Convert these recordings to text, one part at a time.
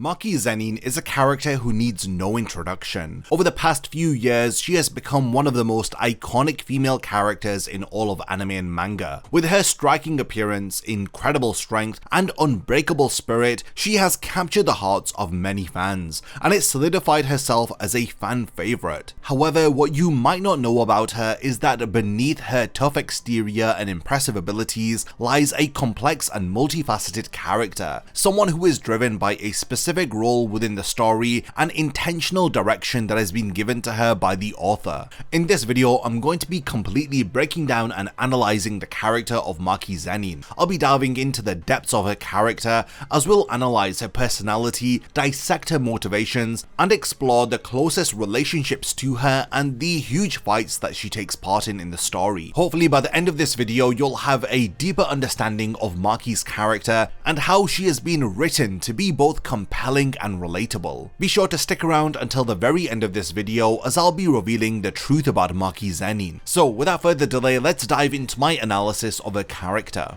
Maki Zenin is a character who needs no introduction. Over the past few years, she has become one of the most iconic female characters in all of anime and manga. With her striking appearance, incredible strength, and unbreakable spirit, she has captured the hearts of many fans, and it solidified herself as a fan favorite. However, what you might not know about her is that beneath her tough exterior and impressive abilities lies a complex and multifaceted character, someone who is driven by a specific role within the story and intentional direction that has been given to her by the author. In this video, I'm going to be completely breaking down and analysing the character of Maki Zenin. I'll be diving into the depths of her character, as we'll analyse her personality, dissect her motivations, and explore the closest relationships to her and the huge fights that she takes part in the story. Hopefully by the end of this video, you'll have a deeper understanding of Maki's character and how she has been written to be both compelling and relatable. Be sure to stick around until the very end of this video, as I'll be revealing the truth about Maki Zenin. So without further delay, let's dive into my analysis of her character.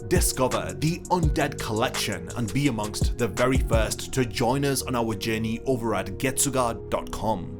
Discover the Undead Collection and be amongst the very first to join us on our journey over at getsuga.com.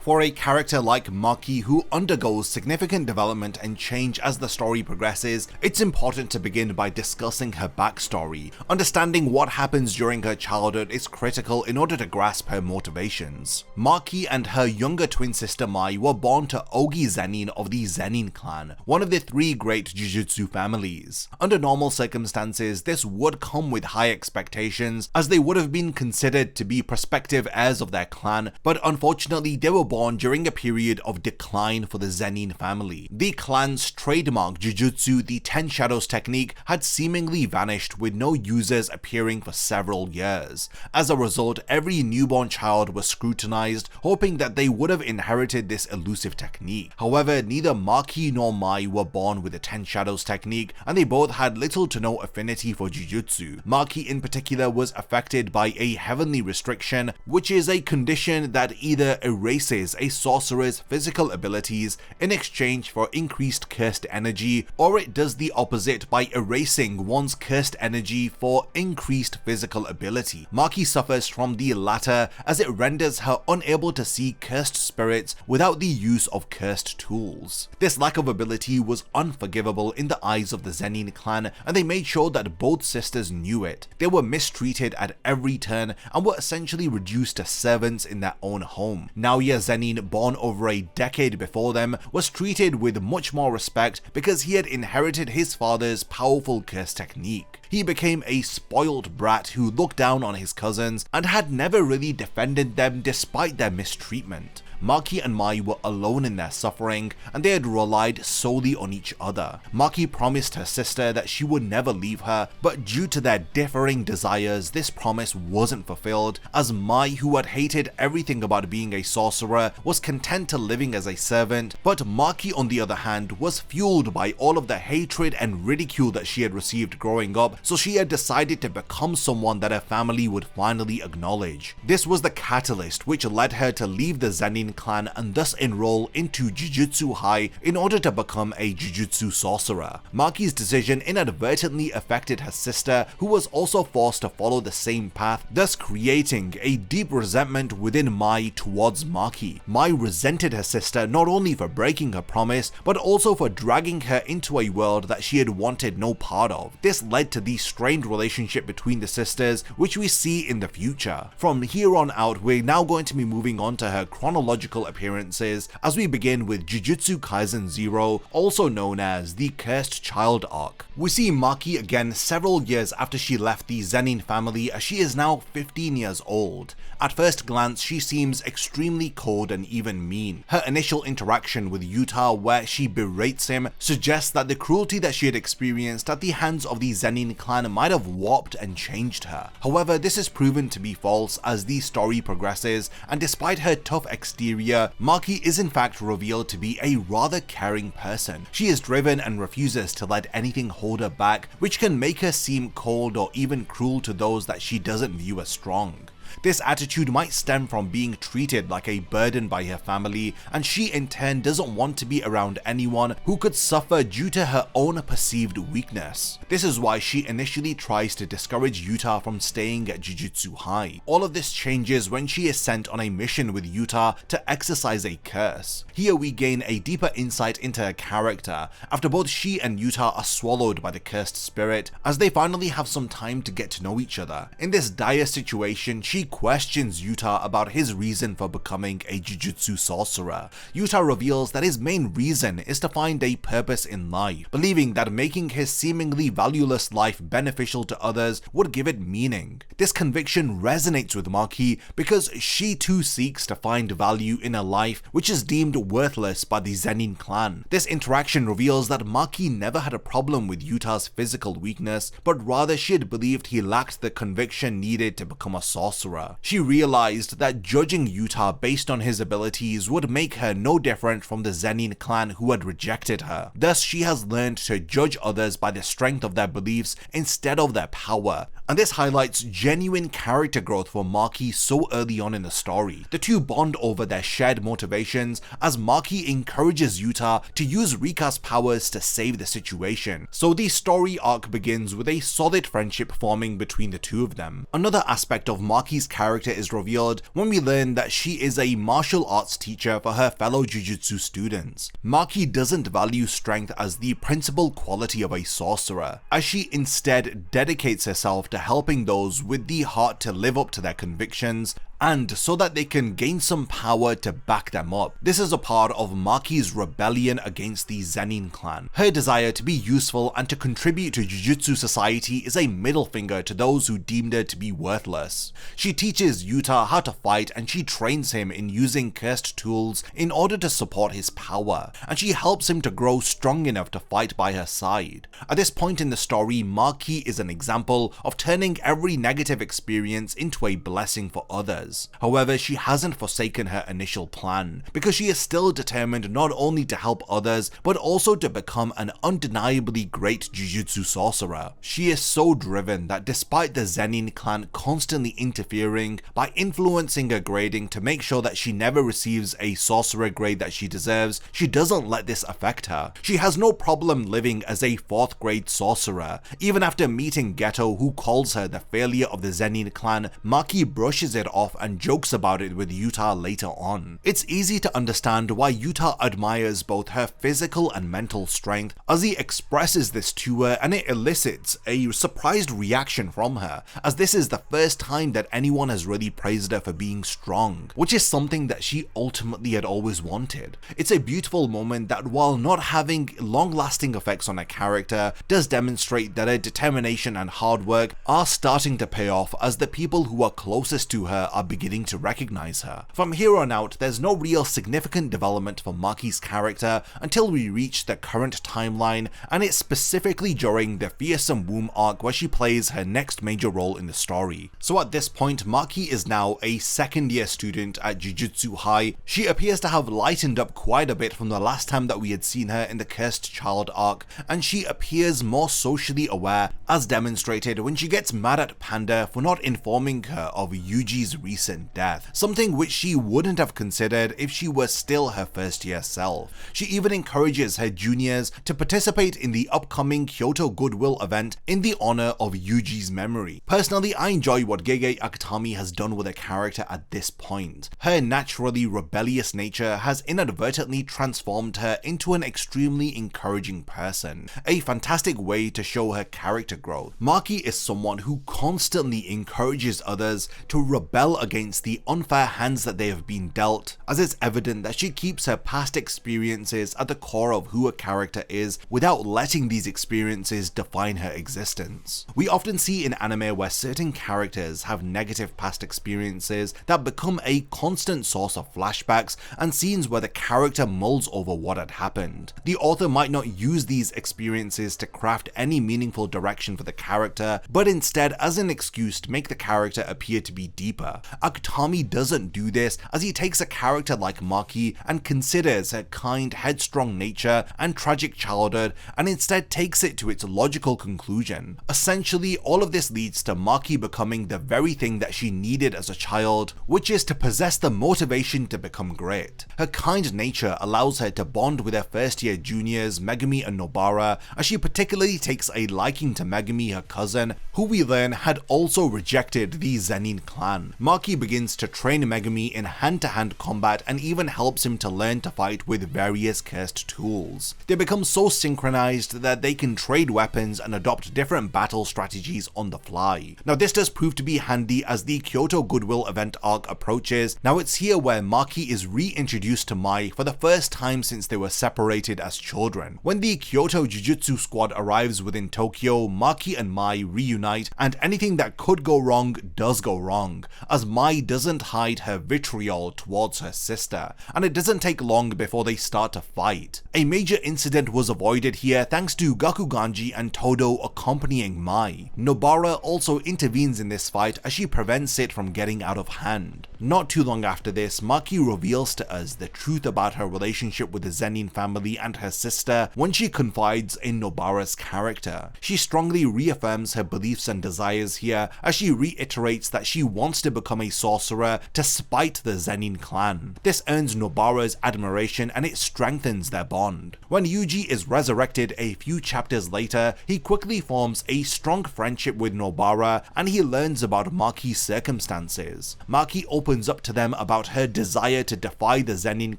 For a character like Maki, who undergoes significant development and change as the story progresses, it's important to begin by discussing her backstory. Understanding what happens during her childhood is critical in order to grasp her motivations. Maki and her younger twin sister Mai were born to Ogi Zenin of the Zenin clan, one of the three great Jujutsu families. Under normal circumstances, this would come with high expectations, as they would have been considered to be prospective heirs of their clan, but unfortunately they were born during a period of decline for the Zenin family. The clan's trademark Jujutsu, the 10 Shadows technique, had seemingly vanished, with no users appearing for several years. As a result, every newborn child was scrutinized, hoping that they would have inherited this elusive technique. However, neither Maki nor Mai were born with the 10 Shadows technique, and they both had little to no affinity for Jujutsu. Maki in particular was affected by a heavenly restriction, which is a condition that either erases a sorcerer's physical abilities in exchange for increased cursed energy, or it does the opposite by erasing one's cursed energy for increased physical ability. Maki suffers from the latter, as it renders her unable to see cursed spirits without the use of cursed tools. This lack of ability was unforgivable in the eyes of the Zenin clan, and they made sure that both sisters knew it. They were mistreated at every turn and were essentially reduced to servants in their own home. Naoya Zenin, born over a decade before them, was treated with much more respect because he had inherited his father's powerful curse technique. He became a spoiled brat who looked down on his cousins and had never really defended them despite their mistreatment. Maki and Mai were alone in their suffering, and they had relied solely on each other. Maki promised her sister that she would never leave her, but due to their differing desires, this promise wasn't fulfilled, as Mai, who had hated everything about being a sorcerer, was content to living as a servant, but Maki on the other hand was fueled by all of the hatred and ridicule that she had received growing up, so she had decided to become someone that her family would finally acknowledge. This was the catalyst which led her to leave the Zenin clan and thus enroll into Jujutsu High in order to become a Jujutsu sorcerer. Maki's decision inadvertently affected her sister, who was also forced to follow the same path, thus creating a deep resentment within Mai towards Maki. Mai resented her sister not only for breaking her promise, but also for dragging her into a world that she had wanted no part of. This led to the strained relationship between the sisters, which we see in the future. From here on out, we're now going to be moving on to her chronological appearances, as we begin with Jujutsu Kaisen 0, also known as the Cursed Child Arc. We see Maki again several years after she left the Zenin family, as she is now 15 years old. At first glance, she seems extremely cold and even mean. Her initial interaction with Yuta, where she berates him, suggests that the cruelty that she had experienced at the hands of the Zenin clan might have warped and changed her. However, this is proven to be false as the story progresses, and despite her tough exterior, Maki is in fact revealed to be a rather caring person. She is driven and refuses to let anything hold her back, which can make her seem cold or even cruel to those that she doesn't view as strong. This attitude might stem from being treated like a burden by her family, and she in turn doesn't want to be around anyone who could suffer due to her own perceived weakness. This is why she initially tries to discourage Yuta from staying at Jujutsu High. All of this changes when she is sent on a mission with Yuta to exercise a curse. Here we gain a deeper insight into her character after both she and Yuta are swallowed by the cursed spirit, as they finally have some time to get to know each other. In this dire situation, she questions Yuta about his reason for becoming a Jujutsu sorcerer. Yuta reveals that his main reason is to find a purpose in life, believing that making his seemingly valueless life beneficial to others would give it meaning. This conviction resonates with Maki because she too seeks to find value in a life which is deemed worthless by the Zenin clan. This interaction reveals that Maki never had a problem with Yuta's physical weakness, but rather she had believed he lacked the conviction needed to become a sorcerer. She realized that judging Yuta based on his abilities would make her no different from the Zenin clan who had rejected her. Thus, she has learned to judge others by the strength of their beliefs instead of their power, and this highlights genuine character growth for Maki so early on in the story. The two bond over their shared motivations as Maki encourages Yuta to use Rika's powers to save the situation. So the story arc begins with a solid friendship forming between the two of them. Another aspect of Maki's character is revealed when we learn that she is a martial arts teacher for her fellow Jujutsu students. Maki doesn't value strength as the principal quality of a sorcerer, as she instead dedicates herself to helping those with the heart to live up to their convictions, and so that they can gain some power to back them up. This is a part of Maki's rebellion against the Zenin clan. Her desire to be useful and to contribute to Jujutsu society is a middle finger to those who deemed her to be worthless. She teaches Yuta how to fight, and she trains him in using cursed tools in order to support his power, and she helps him to grow strong enough to fight by her side. At this point in the story, Maki is an example of turning every negative experience into a blessing for others. However, she hasn't forsaken her initial plan, because she is still determined not only to help others, but also to become an undeniably great Jujutsu sorcerer. She is so driven that despite the Zenin clan constantly interfering by influencing her grading to make sure that she never receives a sorcerer grade that she deserves, she doesn't let this affect her. She has no problem living as a 4th grade sorcerer. Even after meeting Geto, who calls her the failure of the Zenin clan, Maki brushes it off and jokes about it with Yuta later on. It's easy to understand why Yuta admires both her physical and mental strength, as he expresses this to her, and it elicits a surprised reaction from her, as this is the first time that anyone has really praised her for being strong, which is something that she ultimately had always wanted. It's a beautiful moment that, while not having long-lasting effects on her character, does demonstrate that her determination and hard work are starting to pay off, as the people who are closest to her are beginning to recognize her. From here on out, there's no real significant development for Maki's character until we reach the current timeline, and it's specifically during the Fearsome Womb arc where she plays her next major role in the story. So at this point, Maki is now a 2nd year student at Jujutsu High. She appears to have lightened up quite a bit from the last time that we had seen her in the Cursed Child arc, and she appears more socially aware, as demonstrated when she gets mad at Panda for not informing her of Yuji's recent death, something which she wouldn't have considered if she were still her 1st year self. She even encourages her juniors to participate in the upcoming Kyoto Goodwill event in the honor of Yuji's memory. Personally, I enjoy what Gege Akutami has done with her character at this point. Her naturally rebellious nature has inadvertently transformed her into an extremely encouraging person, a fantastic way to show her character growth. Maki is someone who constantly encourages others to rebel against the unfair hands that they have been dealt, as it's evident that she keeps her past experiences at the core of who a character is without letting these experiences define her existence. We often see in anime where certain characters have negative past experiences that become a constant source of flashbacks and scenes where the character mulls over what had happened. The author might not use these experiences to craft any meaningful direction for the character, but instead as an excuse to make the character appear to be deeper. Akutami doesn't do this, as he takes a character like Maki and considers her kind, headstrong nature and tragic childhood, and instead takes it to its logical conclusion. Essentially, all of this leads to Maki becoming the very thing that she needed as a child, which is to possess the motivation to become great. Her kind nature allows her to bond with her first year juniors Megumi and Nobara, as she particularly takes a liking to Megumi, her cousin, who we learn had also rejected the Zenin clan. Maki begins to train Megumi in hand-to-hand combat and even helps him to learn to fight with various cursed tools. They become so synchronized that they can trade weapons and adopt different battle strategies on the fly. Now this does prove to be handy as the Kyoto Goodwill event arc approaches. Now it's here where Maki is reintroduced to Mai for the first time since they were separated as children. When the Kyoto Jujutsu squad arrives within Tokyo, Maki and Mai reunite, and anything that could go wrong does go wrong, as Mai doesn't hide her vitriol towards her sister, and it doesn't take long before they start to fight. A major incident was avoided here thanks to Gakuganji and Todo accompanying Mai. Nobara also intervenes in this fight as she prevents it from getting out of hand. Not too long after this, Maki reveals to us the truth about her relationship with the Zenin family and her sister when she confides in Nobara's character. She strongly reaffirms her beliefs and desires here as she reiterates that she wants to become a sorcerer to spite the Zenin clan. This earns Nobara's admiration and it strengthens their bond. When Yuji is resurrected a few chapters later, he quickly forms a strong friendship with Nobara and he learns about Maki's circumstances. Maki opens up to them about her desire to defy the Zenin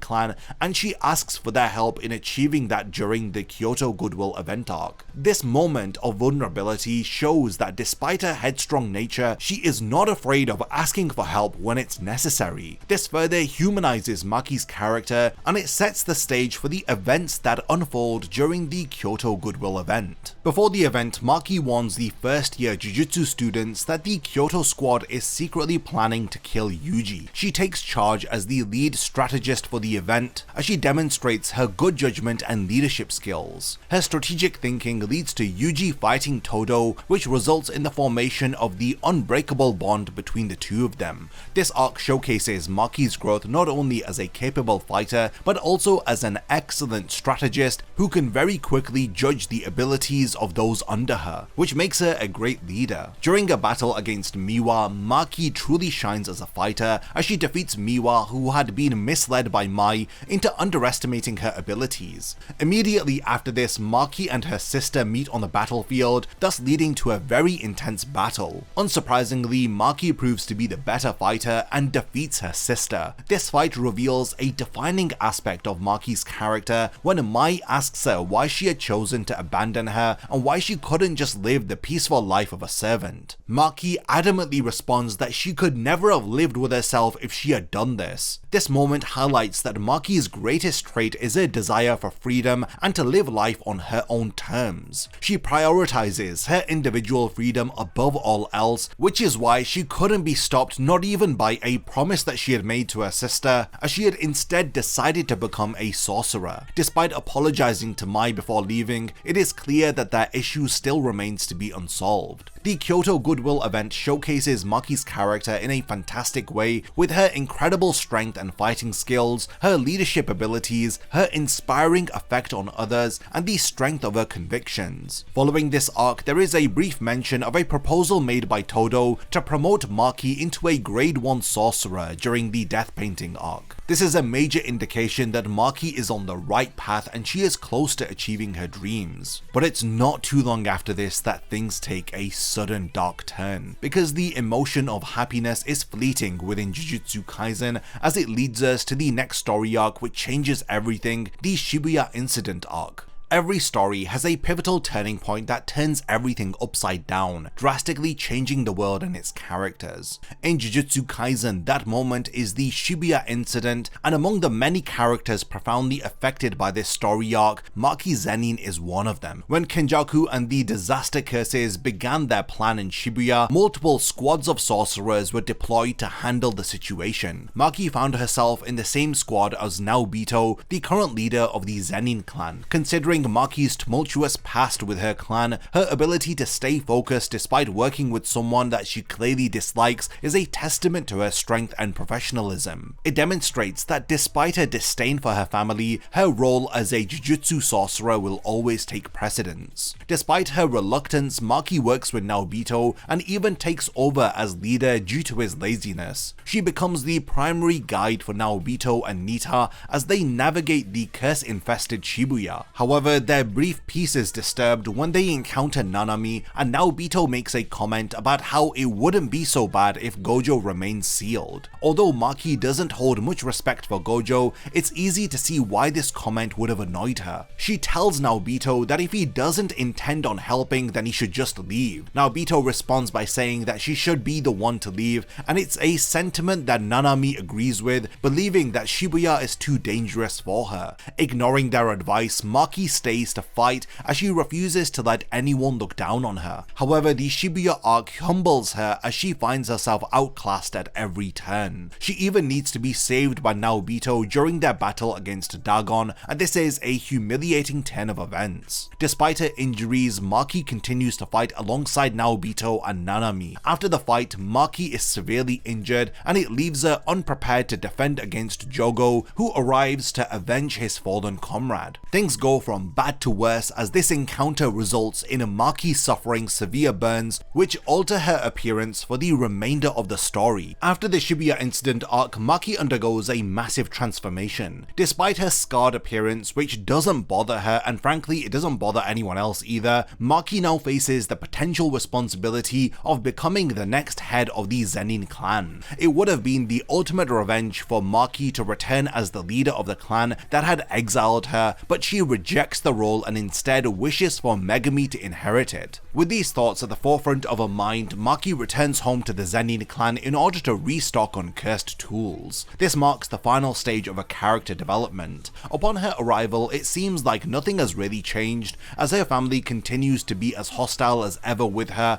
clan, and she asks for their help in achieving that during the Kyoto Goodwill event arc. This moment of vulnerability shows that despite her headstrong nature, she is not afraid of asking for help when it's necessary. This further humanizes Maki's character and it sets the stage for the events that unfold during the Kyoto Goodwill event. Before the event, Maki warns the first year Jujutsu students that the Kyoto squad is secretly planning to kill Yuji. She takes charge as the lead strategist for the event as she demonstrates her good judgment and leadership skills. Her strategic thinking leads to Yuji fighting Todo, which results in the formation of the unbreakable bond between the two of them. This arc showcases Maki's growth not only as a capable fighter, but also as an excellent strategist who can very quickly judge the abilities of those under her, which makes her a great leader. During a battle against Miwa, Maki truly shines as a fighter as she defeats Miwa, who had been misled by Mai into underestimating her abilities. Immediately after this, Maki and her sister meet on the battlefield, thus leading to a very intense battle. Unsurprisingly, Maki proves to be the better fighter and defeats her sister. This fight reveals a defining aspect of Maki's character when Mai asks her why she had chosen to abandon her and why she couldn't just live the peaceful life of a servant. Maki adamantly responds that she could never have lived with herself if she had done this. This moment highlights that Maki's greatest trait is her desire for freedom and to live life on her own terms. She prioritizes her individual freedom above all else, which is why she couldn't be stopped not even by a promise that she had made to her sister, as she had instead decided to become a sorcerer. Despite apologizing to Mai before leaving, it is clear that their issue still remains to be unsolved. The Kyoto Goodwill event showcases Maki's character in a fantastic way, with her incredible strength and fighting skills, her leadership abilities, her inspiring effect on others, and the strength of her convictions. Following this arc, there is a brief mention of a proposal made by Todo to promote Maki into a grade 1 sorcerer during the death painting arc. This is a major indication that Maki is on the right path and she is close to achieving her dreams. But it's not too long after this that things take a sudden dark turn, because the emotion of happiness is fleeting within Jujutsu Kaisen as it leads us to the next story arc which changes everything, the Shibuya Incident Arc. Every story has a pivotal turning point that turns everything upside down, drastically changing the world and its characters. In Jujutsu Kaisen, that moment is the Shibuya incident, and among the many characters profoundly affected by this story arc, Maki Zenin is one of them. When Kenjaku and the disaster curses began their plan in Shibuya, multiple squads of sorcerers were deployed to handle the situation. Maki found herself in the same squad as Naobito, the current leader of the Zenin clan. Considering Knowing Maki's tumultuous past with her clan, her ability to stay focused despite working with someone that she clearly dislikes is a testament to her strength and professionalism. It demonstrates that despite her disdain for her family, her role as a Jujutsu sorcerer will always take precedence. Despite her reluctance, Maki works with Naobito and even takes over as leader due to his laziness. She becomes the primary guide for Naobito and Nita as they navigate the curse-infested Shibuya. However, their brief peace is disturbed when they encounter Nanami, and Naobito makes a comment about how it wouldn't be so bad if Gojo remains sealed. Although Maki doesn't hold much respect for Gojo, it's easy to see why this comment would have annoyed her. She tells Naobito that if he doesn't intend on helping, then he should just leave. Naobito responds by saying that she should be the one to leave, and it's a sentiment that Nanami agrees with, believing that Shibuya is too dangerous for her. Ignoring their advice, Maki stays to fight as she refuses to let anyone look down on her. However, the Shibuya arc humbles her as she finds herself outclassed at every turn. She even needs to be saved by Naobito during their battle against Dagon, and this is a humiliating turn of events. Despite her injuries, Maki continues to fight alongside Naobito and Nanami. After the fight, Maki is severely injured, and it leaves her unprepared to defend against Jogo, who arrives to avenge his fallen comrade. Things go from bad to worse as this encounter results in Maki suffering severe burns, which alter her appearance for the remainder of the story. After the Shibuya Incident Arc, Maki undergoes a massive transformation. Despite her scarred appearance, which doesn't bother her, and frankly it doesn't bother anyone else either, Maki now faces the potential responsibility of becoming the next head of the Zenin clan. It would have been the ultimate revenge for Maki to return as the leader of the clan that had exiled her, but she rejects the role and instead wishes for Megumi to inherit it. With these thoughts at the forefront of her mind, Maki returns home to the Zenin clan in order to restock on cursed tools. This marks the final stage of her character development. Upon her arrival, it seems like nothing has really changed, as her family continues to be as hostile as ever with her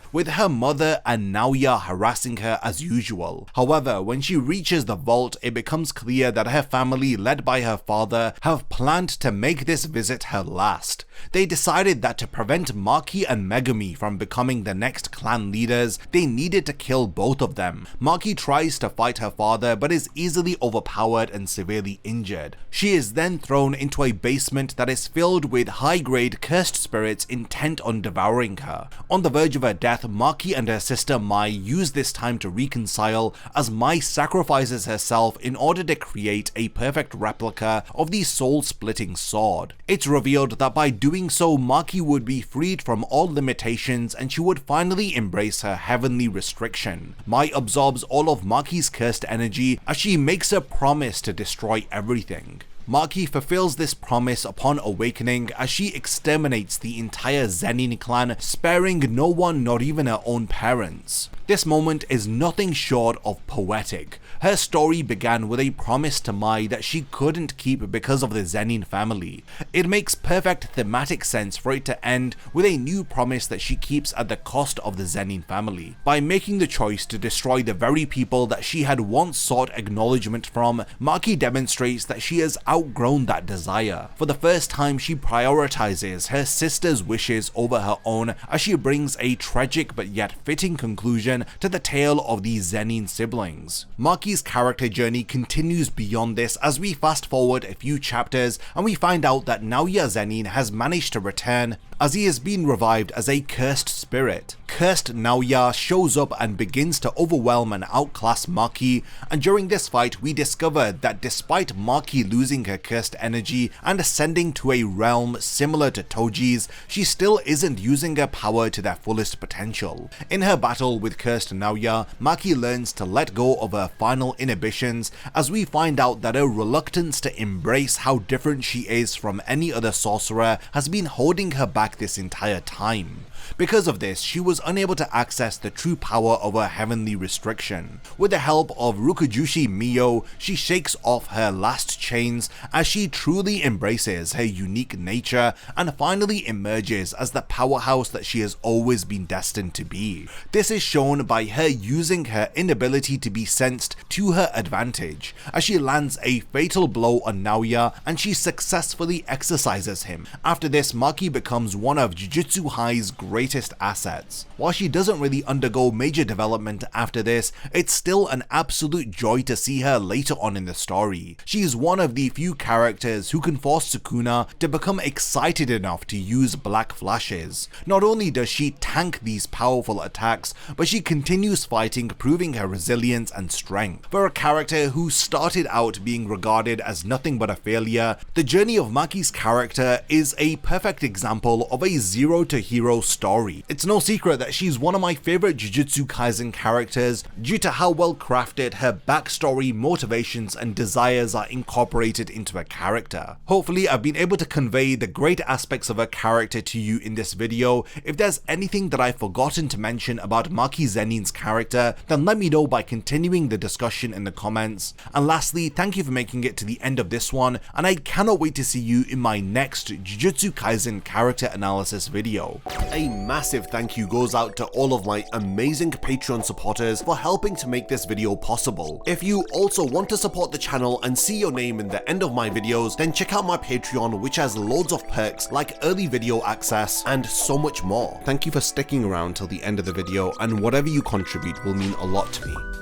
mother and Naoya harassing her as usual. However, when she reaches the vault, it becomes clear that her family, led by her father, have planned to make this visit her last. They decided that to prevent Maki and Megumi from becoming the next clan leaders, they needed to kill both of them. Maki tries to fight her father but is easily overpowered and severely injured. She is then thrown into a basement that is filled with high-grade cursed spirits intent on devouring her. On the verge of her death, Maki and her sister Mai use this time to reconcile, as Mai sacrifices herself in order to create a perfect replica of the soul-splitting sword. It's revealed that by doing so, Maki would be freed from all limitations and she would finally embrace her heavenly restriction. Mai absorbs all of Maki's cursed energy as she makes a promise to destroy everything. Maki fulfills this promise upon awakening as she exterminates the entire Zenin clan, sparing no one, not even her own parents. This moment is nothing short of poetic. Her story began with a promise to Mai that she couldn't keep because of the Zenin family. It makes perfect thematic sense for it to end with a new promise that she keeps at the cost of the Zenin family. By making the choice to destroy the very people that she had once sought acknowledgement from, Maki demonstrates that she has outgrown that desire. For the first time, she prioritizes her sister's wishes over her own as she brings a tragic but yet fitting conclusion to the tale of the Zenin siblings. Maki's character journey continues beyond this as we fast forward a few chapters and we find out that Naoya Zenin has managed to return as he has been revived as a cursed spirit. Cursed Naoya shows up and begins to overwhelm and outclass Maki, and during this fight we discover that despite Maki losing her cursed energy and ascending to a realm similar to Toji's, she still isn't using her power to their fullest potential. In her battle with cursed Naoya, Maki learns to let go of her final inhibitions as we find out that her reluctance to embrace how different she is from any other sorcerer has been holding her back this entire time. Because of this, she was unable to access the true power of her heavenly restriction. With the help of Rukujushi Mio, she shakes off her last chains as she truly embraces her unique nature and finally emerges as the powerhouse that she has always been destined to be. This is shown by her using her inability to be sensed to her advantage, as she lands a fatal blow on Naoya and she successfully exorcises him. After this, Maki becomes one of Jujutsu High's greatest assets. While she doesn't really undergo major development after this, it's still an absolute joy to see her later on in the story. She is one of the few characters who can force Sukuna to become excited enough to use black flashes. Not only does she tank these powerful attacks, but she continues fighting, proving her resilience and strength. For a character who started out being regarded as nothing but a failure, the journey of Maki's character is a perfect example of a zero to hero story. It's no secret that she's one of my favorite Jujutsu Kaisen characters due to how well crafted her backstory, motivations and desires are incorporated into her character. Hopefully I've been able to convey the great aspects of her character to you in this video. If there's anything that I've forgotten to mention about Maki Zenin's character, then let me know by continuing the discussion in the comments. And lastly, thank you for making it to the end of this one, and I cannot wait to see you in my next Jujutsu Kaisen character analysis video. A massive thank you goes out to all of my amazing Patreon supporters for helping to make this video possible. If you also want to support the channel and see your name in the end of my videos, then check out my Patreon, which has loads of perks like early video access and so much more. Thank you for sticking around till the end of the video, and whatever you contribute will mean a lot to me.